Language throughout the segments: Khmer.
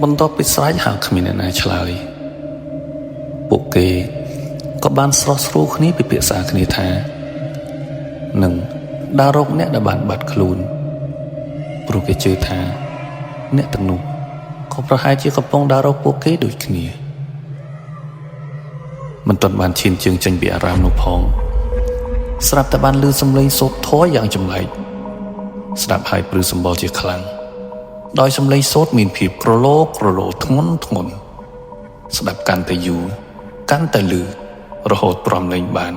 បន្ទាប់ពីស្រែកហៅគ្មានអ្នកណាឆ្លើយពួកគេក៏បានស្រស់ស្រួលគ្នាពិភាក្សាគ្នាថានឹងដើររកអ្នកដែលបានបាត់ខ្លួនព្រោះគេជឿថាអ្នកទាំងនោះក៏ប្រហែលជាកំពុងដើររកពួកគេដូចគ្នាមិនទាន់បានឈានជើងចេញពីអារាមនោះផងស្រាប់តែបានឮសំឡេងសូត្រធម៌យ៉ាងចម្លែកស្ដាប់ហើយព្រឺសម្បល់ជាខ្លាំងដោយសំឡេងសូត្រមានភាពក្រឡូធ្ងន់ស្ដាប់កាន់តែយូរកាន់តែលឺរហូតព្រមលែងបាន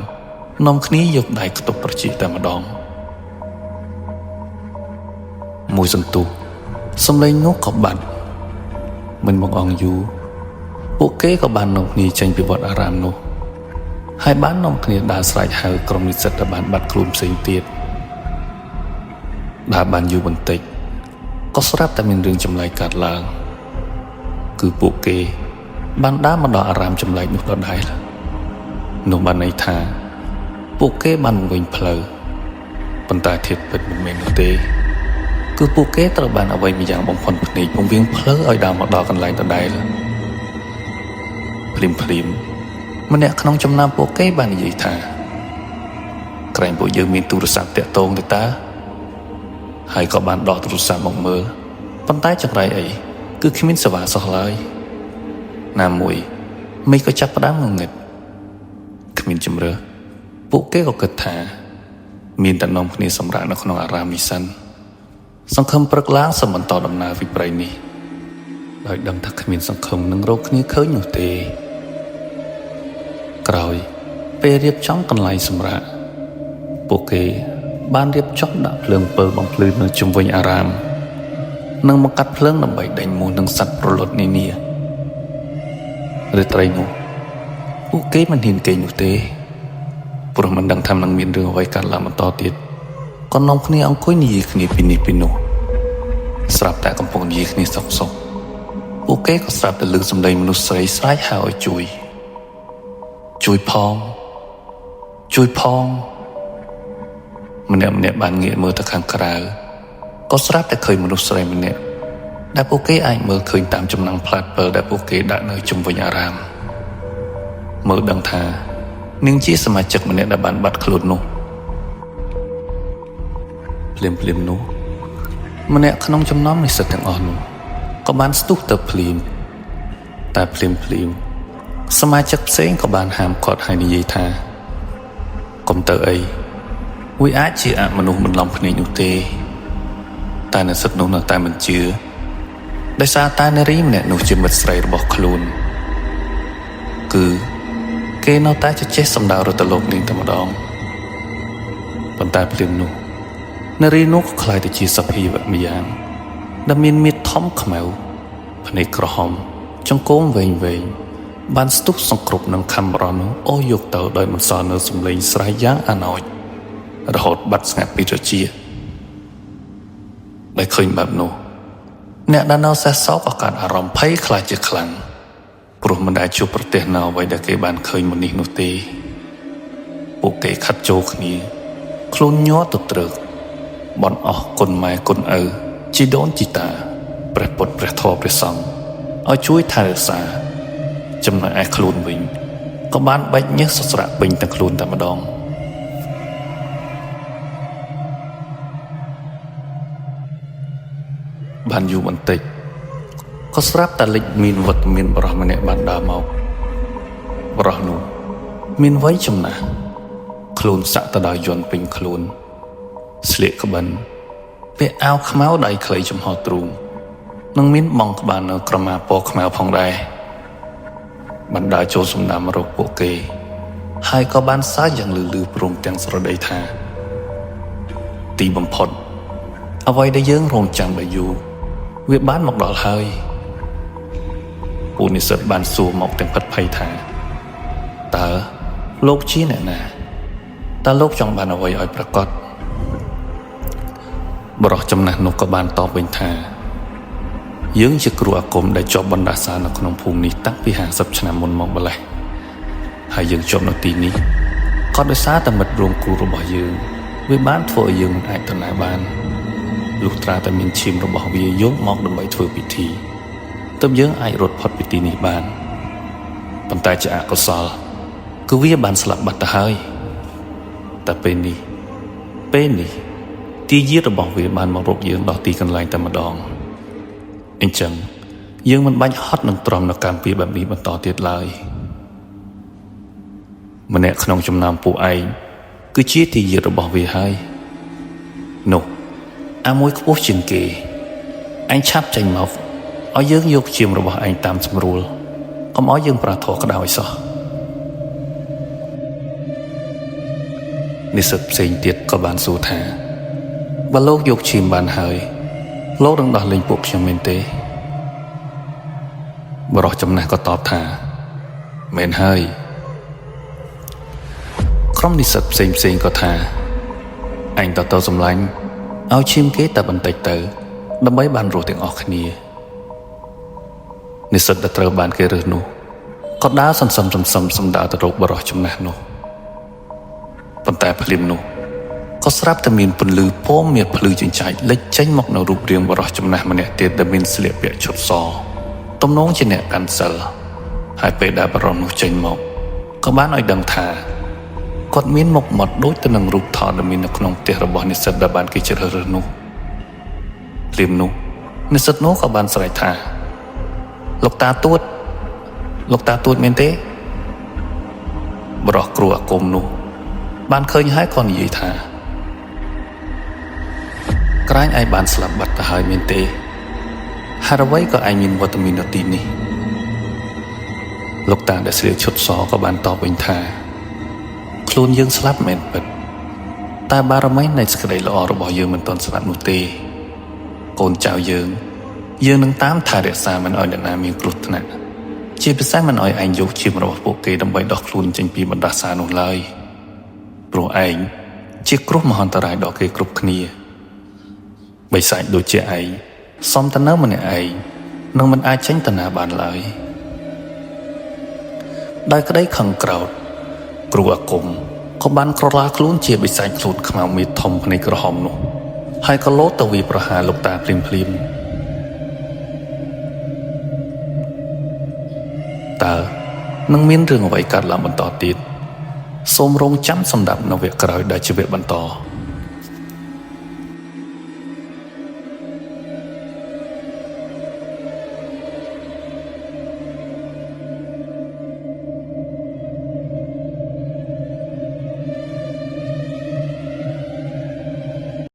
នាំគ្នាយកដៃខ្ទប់ប្រជាតែម្ដងមួយសន្ទុះសំឡេងនោះក៏បាត់មិនមកអងយូរពួកគេក៏បាននាំគ្នាចេញពីវត្តអារាមនោះហើយបាននាំគ្នាដើរស្រែកហៅក្រុមនិស្សិតដែលបានបាត់ខ្លួនផ្សេងទៀតដើរបានយូរបន្តិចក៏ស្រាប់តែមានរឿងចម្លែកកើតឡើងគឺពួកគេបានដើរមកដល់អារាមចម្លែកនោះដដែលនោះបានន័យថាពួកគេបានវិញផ្លូវប៉ុន្តែធៀបពិតមិនមែននោះទេគឺពួកគេត្រូវបានអ្វីម្យ៉ាងបំផុតភ្នែកពង្រៀងផ្លូវឲ្យដើរមកដល់កន្លែងដដែលភ្លាមម្នាក់ក្នុងចំណោមពួកគេបាននិយាយថាក្រែងពួកយើងមានទូរស័ព្ទតាក់ទងទៅតើហើយក៏បានដកទូរស័ព្ទមកមើលប៉ុន្តែចង្រៃអីគឺគ្មានសេវាសោះឡើយណាមួយមេក៏ចាប់ផ្ដើមងឹតគ្មានជំរឿពួកគេក៏គិតថាមានតែនាំគ្នាសម្រាប់នៅក្នុងអារាមនេះសិនសង្ឃឹមព្រឹកឡើងសម្បន្តដំណើរវិប្រ័យនេះដោយដឹងថាគ្មានសង្ឃឹមនឹងរកគ្នាឃើញនោះទេក្រោយពេលរៀបចំកន្លែងសម្រាប់ពួកគេបានរៀបចំដាក់ភ្លើងពើបំភ្លឺនៅជុំវិញអារាមនិងមកកាត់ភ្លើងដើម្បីដេញមូសនិងសត្វប្រលត់នានារាត្រីនោះពួកគេមិនហ៊ានគេងនោះទេព្រោះមិនដឹងថានឹងមានរឿងអ្វីកើតឡើងបន្តទៀតក៏នាំគ្នាអង្គុយនិយាយគ្នាពីនេះពីនោះស្រាប់តែកំពុងនិយាយគ្នាសុកពួកគេក៏ស្រាប់តែឮសំឡេងមនុស្សស្រីស្រែកហៅឲ្យជួយផងម្នាក់បានងាកមើលទៅខាងក្រៅក៏ស្រាប់តែឃើញមនុស្សស្រីម្នាក់ដែលពួកគេអាចមើលឃើញតាមចំណងផ្លាតពិលដែលពួកគេដាក់នៅជុំវិញអារាមមើលដឹងថានាងជាសមាជិកម្នាក់ដែលបានបាត់ខ្លួននោះភ្លាមនោះម្នាក់ក្នុងចំណោមនិស្សិតទាំងអស់នោះក៏បានស្ទុះទៅភ្លាមតែភ្លាមសមាជិកផ្សេងក៏បានហាមគាត់ហើយនិយាយថាកុំទៅអីវាអាចជាអមនុស្សមិនឡំភ្នែកនោះទេតែនិស្សិតនោះនៅតែមិនជឿដោយសារតែនារីម្នាក់នោះជាមិត្តស្រីរបស់ខ្លួនគឺគេនៅតែចេះសម្ដៅរត់ទៅលោកនាងតែម្ដងប៉ុន្តែភ្លាមនោះនារីនោះខ្លាយទៅជាសភាវៈម្យ៉ាងដែលមានមាឌធំខ្មៅភ្នែកក្រហមចង្កូមវែងបានស្ទុះសង្គ្រប់នឹងខំរនោះអូសយកទៅដោយមិនសល់នៅសំឡេងស្រែកយ៉ាងអាណោចរហូតបាត់ស្ងាត់ពីត្រចៀកដែលឃើញបែបនោះអ្នកដែលនៅសេះសោកក៏កើតអារម្មណ៍ភ័យខ្លាចជាខ្លាំងព្រោះមិនដែលជួបប្រទះនៅអ្វីដែលគេបានឃើញមុននេះនោះទេពួកគេខាត់ចូលគ្នាខ្លួនញ័រទៅត្រឹកបន់អស់គុណម៉ែគុណឪជីដូនជីតាព្រះពុទ្ធព្រះធម៌ព្រះសង្ឃឲ្យជួយថែរក្សាចំណែកឯខ្លួនវិញក៏បានបែកញើសសស្រាក់ពេញទាំងខ្លួនតែម្ដងបានយូរបន្តិចក៏ស្រាប់តែលេចមានវត្តមានបរិះម្នាក់បានដើរមកបរិះនោះមានវ័យចំណាស់ខ្លួនសាក់ទៅដោយយន្តពេញខ្លួនស្លៀកក្បិនពាក់អាវខ្មៅដៃខ្លីចំហទ្រូងនិងមានបង់ក្បាលនៅក្រមាពណ៌ខ្មៅផងដែរបានដើរចូលសំណាមរកពួកគេហើយក៏បានសើចយ៉ាងលឺព្រមទាំងស្រដីថាទីបំផុតអ្វីដែលយើងរងចាំបានយូរវាបានមកដល់ហើយពួកនិស្សិតបានសួរមកទាំងផិតភ័យថាតើលោកជាអ្នកណាតើលោកចង់បានអ្វីឲ្យប្រកបបរិះចំណាស់នោះក៏បានតបវិញថាយើងជាគ្រូអាគមដែលជាប់បណ្ដាសានៅក្នុងភូមិនេះតាំងពី50ឆ្នាំមុនមកម្ល៉េះហើយយើងជាប់នៅទីនេះក៏ដោយសារតែមិត្តរួមគូរបស់យើងវាបានធ្វើឲ្យយើងមិនអាចទៅណាបានលុះត្រាតែមានឈាមរបស់វាយកមកដើម្បីធ្វើពិធី ទើបយើងអាចរត់ផុតពីទីនេះបានប៉ុន្តែជាអកុសលគឺវាបានស្លាប់បាត់ទៅហើយតែពេលនេះទីយាតរបស់វាបានមករកយើងដល់ទីកន្លែងតែម្ដងអញ្ចឹងយើងមិនបាច់ហត់នឹងទ្រាំនៅកម្មពីបែបនេះបន្តទៀតឡើយម្នាក់ក្នុងចំណោមពួកឯងគឺជាទីយាតរបស់វាហើយនោះអាមួយខ្ពស់ជាងគេឯងឆាប់ចេញមកឲ្យយើងយកជាមរបស់ឯងតាមស្រួលកុំឲ្យយើងប្រាធរក្តៅឲ្យសោះនិស្សិតផ្សេងទៀតក៏បានសួរថាបើលោកយកឈាមបានហើយលោកនឹងដោះលែងពួកខ្ញុំមែនទេបរិសចំណាស់ក៏តបថាមែនហើយក្រុមនិស្សិតផ្សេងក៏ថាអញទៅសម្លាញ់ឲ្យឈាមគេតែបន្តិចទៅដើម្បីបានរស់ទាំងអស់គ្នានិស្សិតដែលត្រូវបានគេរើសនោះក៏ដើរសន្សំសម្ដៅទៅរកបរិសចំណាស់នោះប៉ុន្តែភ្លាមនោះក៏ស្រាប់តែមានពន្លឺពណ៌មាសភ្លឺចិញ្ចែកលេចចេញមកនៅរូបរាងបរិសចំណាស់ម្នាក់ទៀតដែលមានស្លៀកពាក់ឈុតសទំនងជាអ្នកកាន់សិលហើយពេលដែលបរិសនោះចេញមកក៏បានឲ្យដឹងថាគាត់មានមុខមាត់ដូចទៅនឹងរូបថតដែលមាននៅក្នុងផ្ទះរបស់និស្សិតដែលបានគេជ្រើសរើសនោះភ្លាមនោះនិស្សិតនោះក៏បានស្រែកថាលោកតាទួតមែនទេបរិសគ្រូអាគមនោះបានឃើញហើយក៏និយាយថាក្រែងឯងបានស្លាប់បាត់ទៅហើយមែនទេហេតុអ្វីក៏ឯងមានវត្តមាននៅទីនេះលោកតាដែលស្លៀកឈុតសក៏បានតបវិញថាខ្លួនយើងស្លាប់មែនពិតតែបារមីនៃសេចក្តីល្អរបស់យើងមិនទាន់ស្លាប់នោះទេកូនចៅយើងនឹងតាមថែរក្សាមិនឲ្យអ្នកណាមានគ្រោះថ្នាក់ជាពិសេសមិនឲ្យឯងយកឈាមរបស់ពួកគេដើម្បីដោះខ្លួនចេញពីបណ្ដាសានោះឡើយព្រោះឯងជាគ្រោះមហន្តរាយដល់គេគ្រប់គ្នាបិសាចដូចជាឯងសំតនៅម្នាក់ឯងនឹងមិនអាចចេញទៅណាបានឡើយដោយក្តីខឹងក្រោធគ្រូអាគមក៏បានក្រឡាខ្លួនជាបិសាចខ្លួនខ្មៅមេធំភ្នែកក្រហមនោះហើយក៏លោតទៅវាប្រហារលោកតាភ្លាមតើនឹងមានរឿងអ្វីកើតឡើងបន្តទៀតសូមរងចាំសម្រាប់នៅវគ្គក្រោយដែលជាវគ្គបន្ត